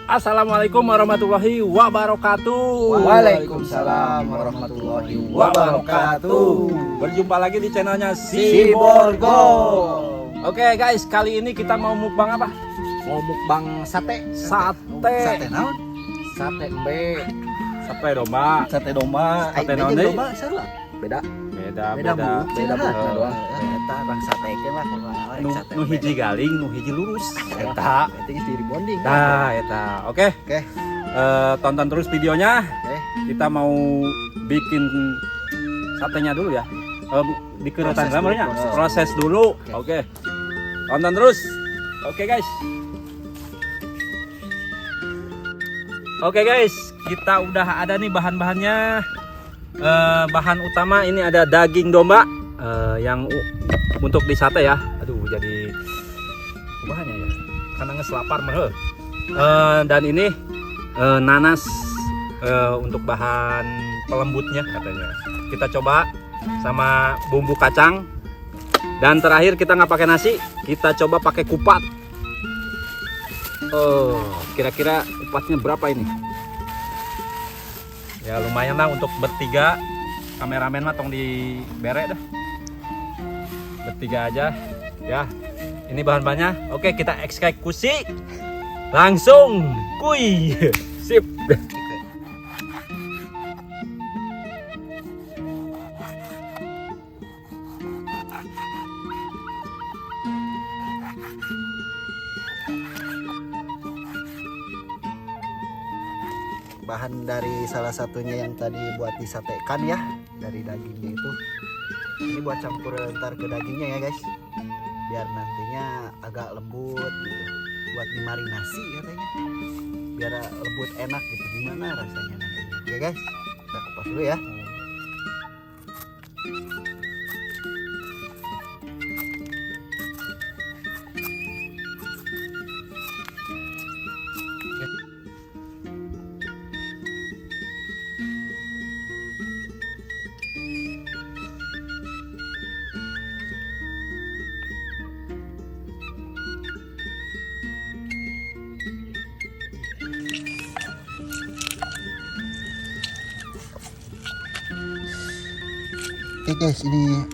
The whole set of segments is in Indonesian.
Assalamualaikum warahmatullahi wabarakatuh. Waalaikumsalam warahmatullahi wabarakatuh. Berjumpa lagi di channelnya Si Borgo. Oke guys, kali ini kita mau mukbang apa? Mau mukbang sate. Sate. Sate naon? Sate embe. Sate domba. Sate domba. Sate Aing naon jeung deui? domba sarua. Beda. Beda Beda beda. beda Heeh. doang. Eta bang sate ke mah sate. Nu hiji galing, nu hiji lurus. Eta. Eta geus di rebonding. Nah, eta. Oke. Oke. Tonton terus videonya. Oke. Kita mau bikin satenya dulu ya. Dikerutan Proses gambarnya. dulu, Proses dulu. Oke. Tonton terus. Oke guys. Oke guys, kita udah ada nih bahan-bahannya. Bahan utama ini ada daging domba yang untuk disate ya. Aduh, jadi bahannya ya. Karena ngeselapar mah. Dan ini nanas untuk bahan pelembutnya katanya. Kita coba sama bumbu kacang. Dan terakhir kita nggak pakai nasi, kita coba pakai kupat. Kira-kira kupatnya berapa ini? Ya lumayan lah untuk bertiga. Kameramen mah tong dibere dah. Bertiga aja. Ya. Ini bahan-bahannya. Oke, kita eksekusi. Langsung kuy. Sip. Bahan dari salah satunya yang tadi buat disatekan ya, dari dagingnya itu. Ini buat campur ntar ke dagingnya ya guys, biar nantinya agak lembut gitu, buat dimarinasi katanya, biar lembut enak gitu. Gimana rasanya nantinya ya guys, kita kupas dulu ya. Oke guys, ini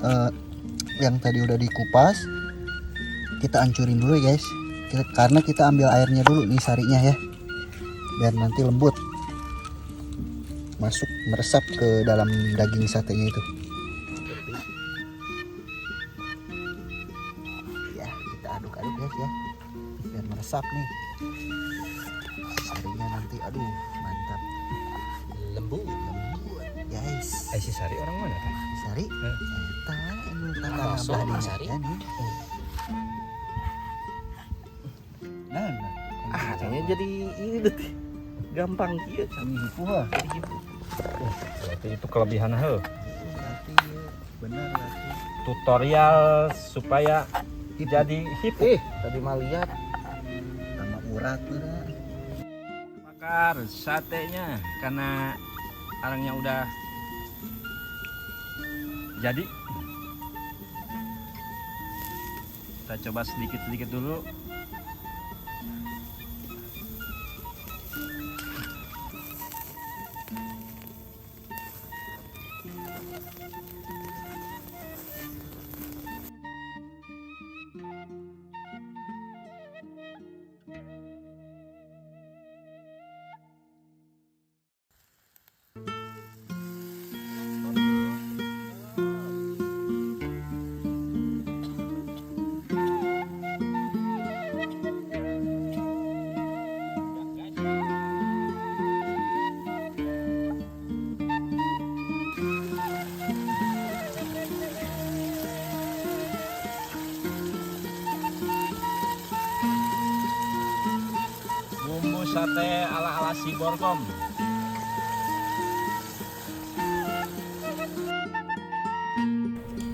yang tadi udah dikupas, kita hancurin dulu ya guys, karena kita ambil airnya dulu nih, sarinya ya, biar nanti lembut masuk meresap ke dalam daging satenya itu ya. Kita aduk-aduk guys ya, biar meresap nih sarinya nanti. Aduh mantap, lembut guys. Si Sari orang mana teh? Sari, eta anu tatangga belah Sari nih. Nah, kayaknya jadi ini deh, gampang kieu kami hipu ha. Berarti itu kelebihan heuh. Berarti bener berarti. Tutorial supaya jadi hipu. Tadi mah lihat sama urat udah. Bakar satenya karena arangnya udah jadi. Kita coba sedikit-sedikit dulu. Sate ala-ala Si Borgom.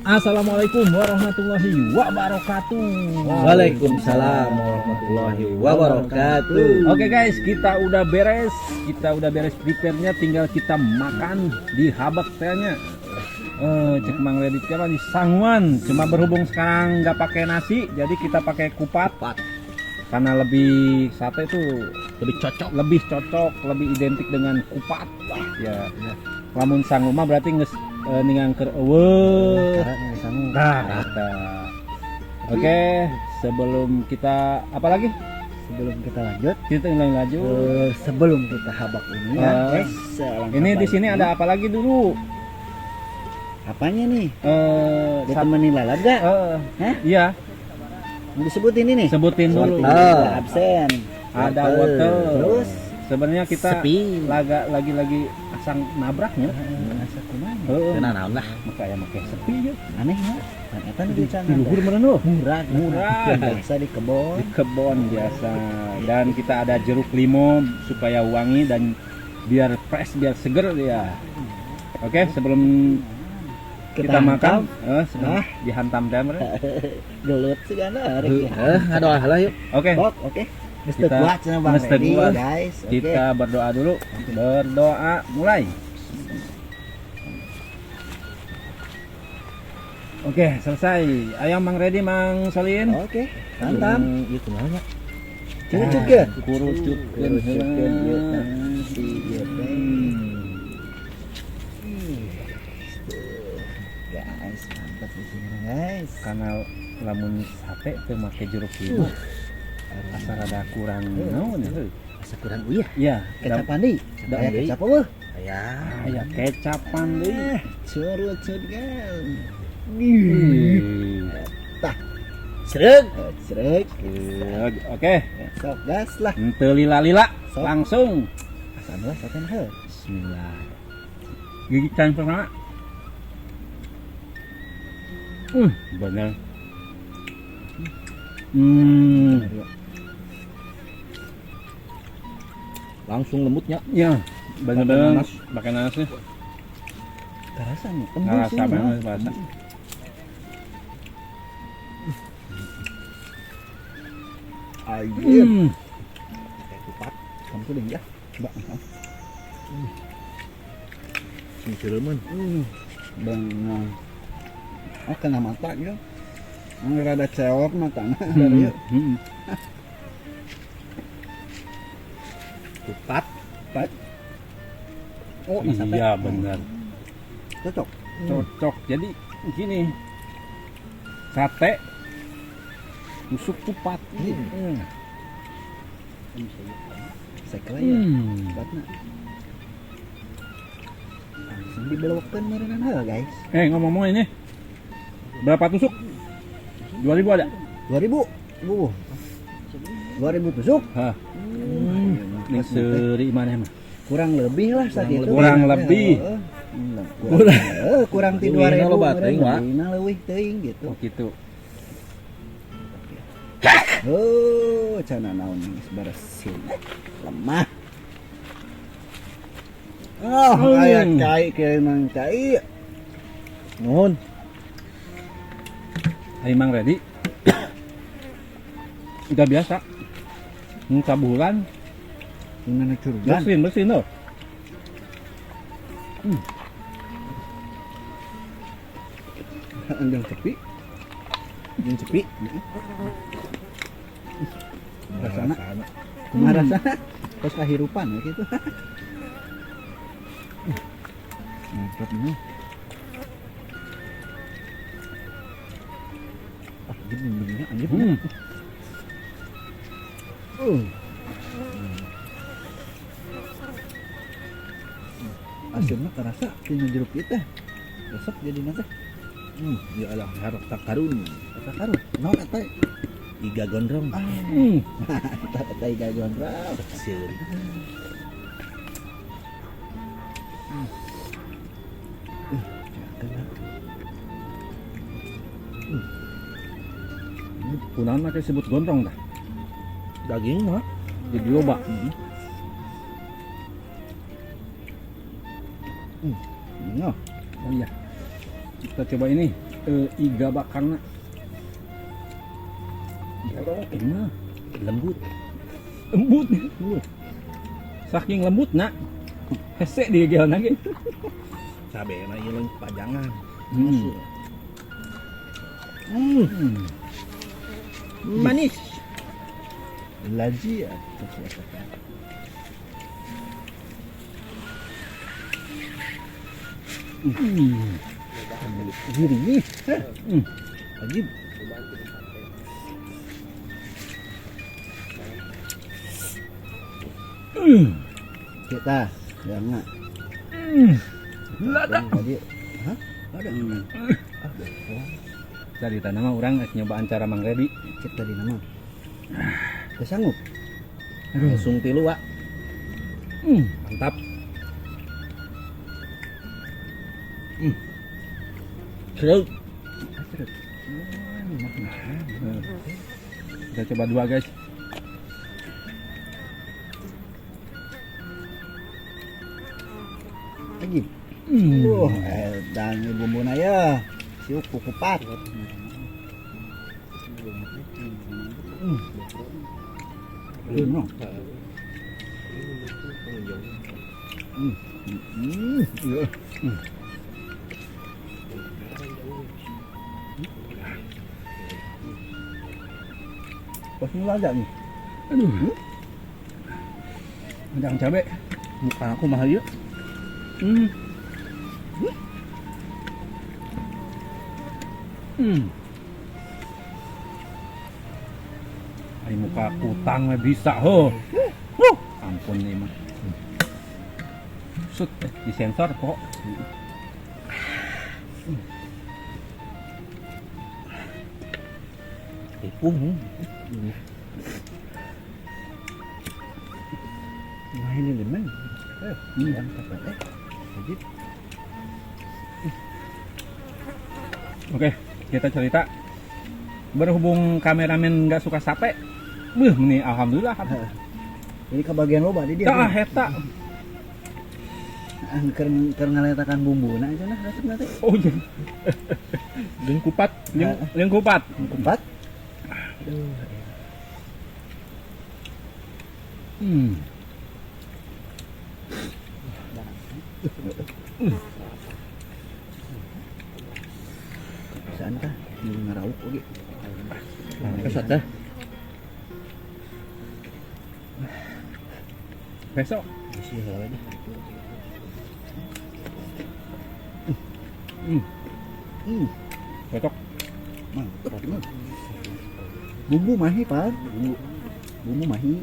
Assalamualaikum warahmatullahi wabarakatuh. Waalaikumsalam warahmatullahi wabarakatuh. Oke guys, kita udah beres prepare-nya, tinggal kita makan di habak tehnya. Cek Mang Redit apa di sangguan. Cuma berhubung sekarang nggak pakai nasi, jadi kita pakai kupat. Karena lebih sate itu lebih cocok, lebih identik dengan kupat. Ya. Lamun sanggup mah berarti ningang keur eueuh. Nah, oke, sebelum kita apa lagi? Sebelum kita lanjut, sebelum kita habak ini ya, guys. Ini di sini ada apa lagi dulu? Apanya nih? Ditemenin lalat gak? Hah? Iya, Mau disebutin ini? sebutin dulu. Absen. Ada wortel. Terus Sebenarnya kita sepi. lagi asang nabraknya. Asa kumaha? Naon lah, makanya make sepi ya. Aneh ya. Ternyata di sana. Di luhur mana lu? Murah. Murah. Biasa di kebon. Di kebon biasa. Dan kita ada jeruk limau supaya wangi dan biar fresh, biar seger ya. Oke, sebelum kita makan, sebelum dihantam damer. Gelut segala. Aduh lah yuk. Oke. Oke. Kita Bang Reddy, buat. guys. Oke. Kita berdoa dulu. Berdoa mulai. Oke, selesai. Ayo Mang Reddy, Mang Solin. Oke. Mantap. Gitu namanya. Cucukkeun. Kurucukkeun Kurucukkeun ieu teh. Si ieu teh. Guys, mantap di sini guys. Karena lamun sate teu make jeruk limau. Asa rada kurang naon ya. Asa kurang uyah. Iya, Kecapan deui. Da- Aya kecap eueuh. Ya. aya kecapan deui. Curut guys. Tah, Sereg. Srek. oke. Sok gas lah. Henteu lila-lila, Sok. langsung. Asan lah saten heuh. Bismillah. Gigitan pertama. Bener. Langsung lembutnya. Ya, bener-bener pakai nanasnya. Karasa nih. Rasa banget, rasa. Ayo. Kupat. Kamu tuh ya. Mbak. Sing ciremen. Bang. Oh kena mata gitu. Rada cewek matanya dari yuk. Kupat. Oh, sate. Iya benar. Cocok. Cocok. Jadi gini. Sate tusuk kupat. Sekali ya. Kupatna. Langsung dibelokkan merenan hal guys. Ngomong-ngomong ini. Berapa tusuk? 2000 ada? 2000. 2000 tusuk. Hah. Ning seuri mana mah? Kurang lebih lah saat itu. Kurang lebih. Kurang ti Leuwihna 2000. loba teuing, Wak. Leuwihna leuwih teuing gitu. Oh gitu. Oh, cana naon geus beresin. Lemah. Oh, aya cai ke mang cai. Nuhun. Hai Mang Reddy. Udah biasa. Sabulan Gimana curgan? bersin loh. Andang sepi. Yang sepi. Rasana. Kumaha rasana? Terus kahirupan ya gitu. Mantap nih. Jadi begini anjir. Asinnya kerasa tina jeruk kita. Resep jadi nanti. Ya Allah, harap tak karun. Kata karun. Naon eta? Iga gondrong. Eta iga gondrong. Sieun. Kunaon mah disebut gondrong dah. Daging mah. Jadi loba. Nah, Oh iya. Kita coba ini. Iga bakarna. Ini mah Lembut. lembut. Saking lembut nak. Hese dia geon lagi. Cabe na ieu pajangan. Hmm. Manis. Lazia. Gurih. Ajib. Kita jangan. Lada. Tadi hah? Ada. Dari tanah mah orang nyobaan cara Mang Redi. Cek tadi nama. Teu sanggup. Langsung tilu, Wak. Mantap. Serut. Kita coba dua guys. Lagi. Dan bumbuna ya. Siuk kukupat. No. Pas ngelada nih. Aduh. Udang cabe. Muka aku mahal ya. Ay muka utang mah bisa ho. Ampun nih mah. Sut disensor kok. Ipung. Nah ini lemon. Yang tepat Ajib. Oke, kita cerita. Berhubung kameramen nggak suka sate, ini alhamdulillah. Jadi kebagian loba di dia. Tah eta. Keur ngaletakan bumbuna aja nah resepna teh. Oh iya. Jeung kupat, jeung kupat. Kupat. Saan tah? Di ngarauk oge. Kesat dah. Besok. Isi heula deh. Cocok. Mantap. Bumbu mahi, Pak. Bumbu mahi.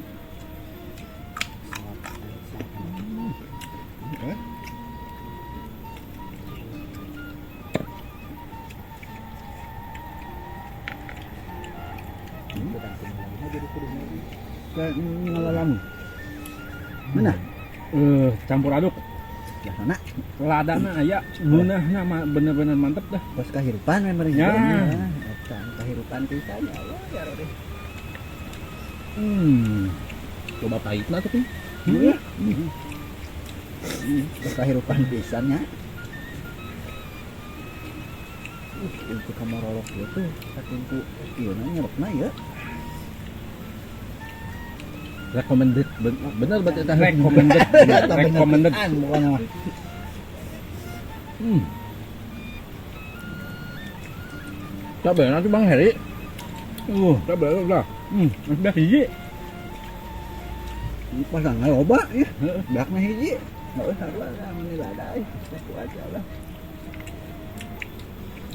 Ngalalang. Mana? Campur aduk. Ya sana. Ladana aya ngeunahna mah bener-bener mantep dah. Pas kahirupan memang Ya. Kahirupan pisan ya Allah ya Roh. Coba pahit lah tuh. Pas kahirupan pisannya. Itu kamarolok itu saking ku ieu nyerepna ya. Recommended. Bener berarti tah. Recommended. Recommended. Bukannya mah. Cabe nanti Bang Heri. Cabe lah. Udah hiji. Pas loba ya. Dakna hiji. Heeh, sarua lah menilada aku aja lah.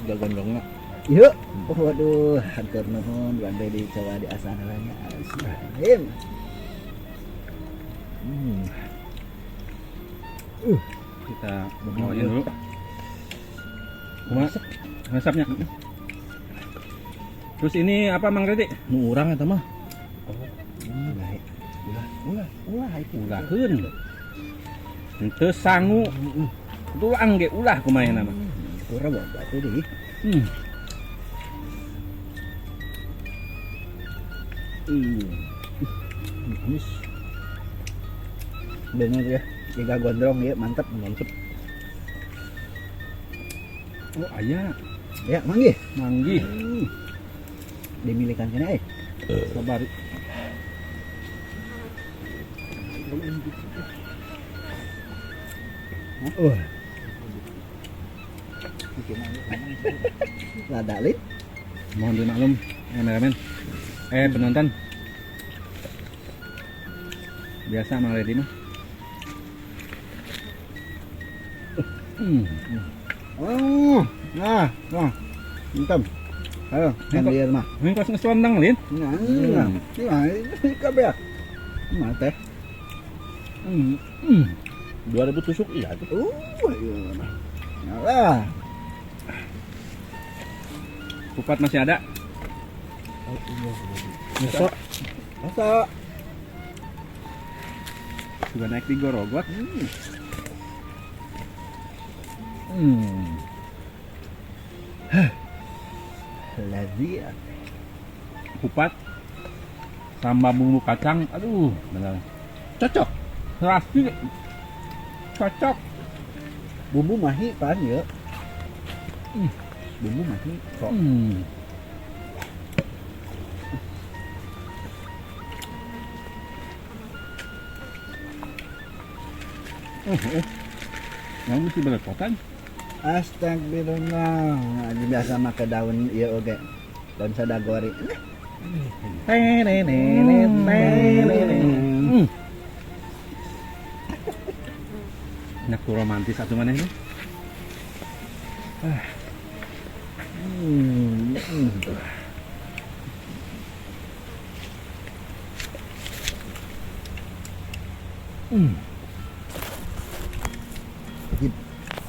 Udah gondongna. Yuk. Waduh, hatur nuhun Bande dicoba di asananya. Astagfirullah. Kita bawain dulu. Kumaha? Resepnya. Terus ini apa Mang Redi? Nu urang eta mah. Ulah itu. Ulahkeun. Teu sangu. Tulang ge ulah kumaha nama. Kurang buat batu deh. Manis. Bener ya. Tiga gondrong ya, mantap. Oh aya. Ya, manggih. Manggi. Dimilikan kena Sabar. Oh. Lada lip. Mohon dimaklum kameramen. Penonton. Biasa Mang Redi mah. Oh. Nah. Mantap. Ayo, yang liar mah. Ini kos ngesuandang lin. Nah, ini kabeh. Mah teh. 2000 tusuk iya tuh. Iya. Nah. Kupat masih ada. Masa. Masa. Sudah naik di gorogot. Lazia. Kupat tambah bumbu kacang, aduh benar cocok, serasi cocok. Bumbu mahi pan ya. Bumbu mahi kok. Yang mesti belepotan. Astagfirullah. Nah, biasa make daun ieu oge. Daun sadagori. Enak tuh romantis satu mana ini.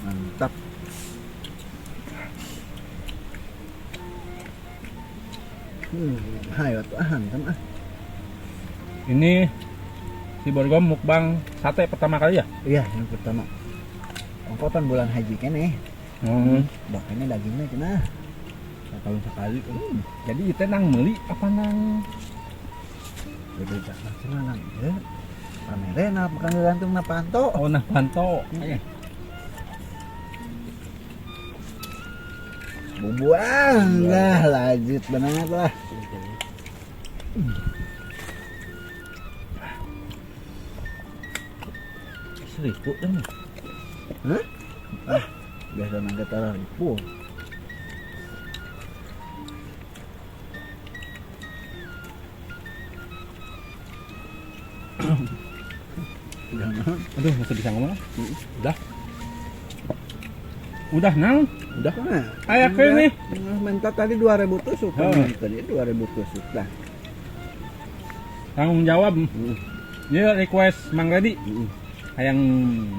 Mantap. Hayo tuh hantam ah. Ini si Borgom mukbang sate pertama kali ya? Iya, yang pertama. Ongkotan bulan haji kene. Bakanya dagingnya cenah. Tahun sekali. Jadi itu nang meuli apa nang? Beda jangan cenah nang ya. Pamerena bukan gantung na panto. Oh nah panto. Aya. Bubuang lah lanjut banget lah. Seribu kan? Hah? Ah, biasa nangga taruh ribu. Aduh, masih bisa ngomong? Udah. Udah nang? Udah kan? Ayak ini. Minta tadi 2000 tusuk. Oh. Tadi 2000 tusuk dah. Tanggung jawab. Ini request Mang Redi. Hayang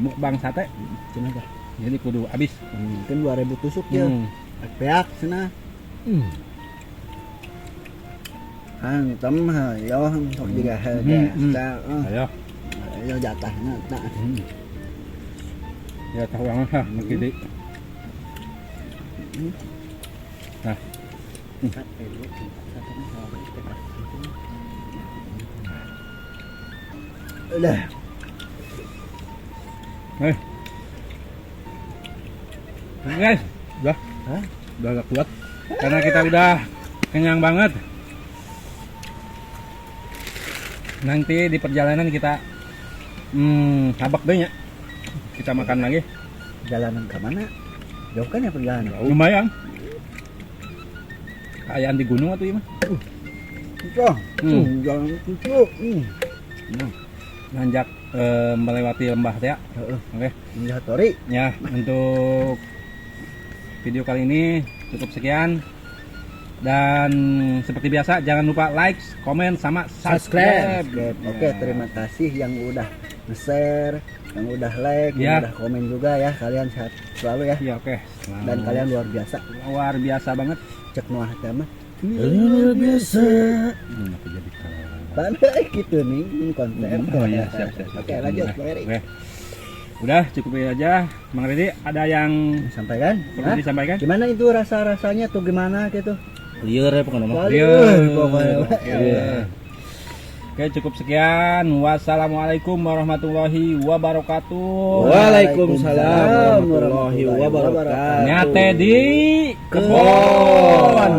mukbang sate. Cenah dah. Jadi kudu abis. Mungkin 2000 tusuk ya. Peak cenah. Hantam yo sok juga harga. Ayo. Ayo jatahna tak. Ya tahu yang ha mengkidi. Nah. Udah. Guys, udah. Hah? Udah gak kuat. Karena kita udah kenyang banget. Nanti di perjalanan kita habak deh ya. Kita makan lagi. Jalanan ke mana? Jauh kan ya perjalanan? Lumayan. Kayaan di gunung atau gimana? Itu. Jalan itu. Nanjak melewati lembah ya. Oke. Lihat tori. Ya, untuk video kali ini cukup sekian. Dan seperti biasa jangan lupa like, komen, sama subscribe. Oke, terima kasih yang udah nge-share, yang udah like, yang udah komen juga ya. Kalian sehat selalu ya. Iya, oke. Dan kalian luar biasa. Luar biasa banget. Cek nuah mah. Luar biasa. Aku jadi Pandai gitu nih konten. Oh iya, siap. Oke, lanjut, Bang Eri. Oke. Udah, cukup aja. Mang Redi, ada yang Sampaikan? perlu disampaikan? Gimana itu rasa-rasanya tuh gimana gitu? Liar ya pokoknya mah. Liar, pokoknya. Iya. Oke, cukup sekian. Wassalamualaikum warahmatullahi wabarakatuh. Waalaikumsalam warahmatullahi wabarakatuh. Nyate di kebon.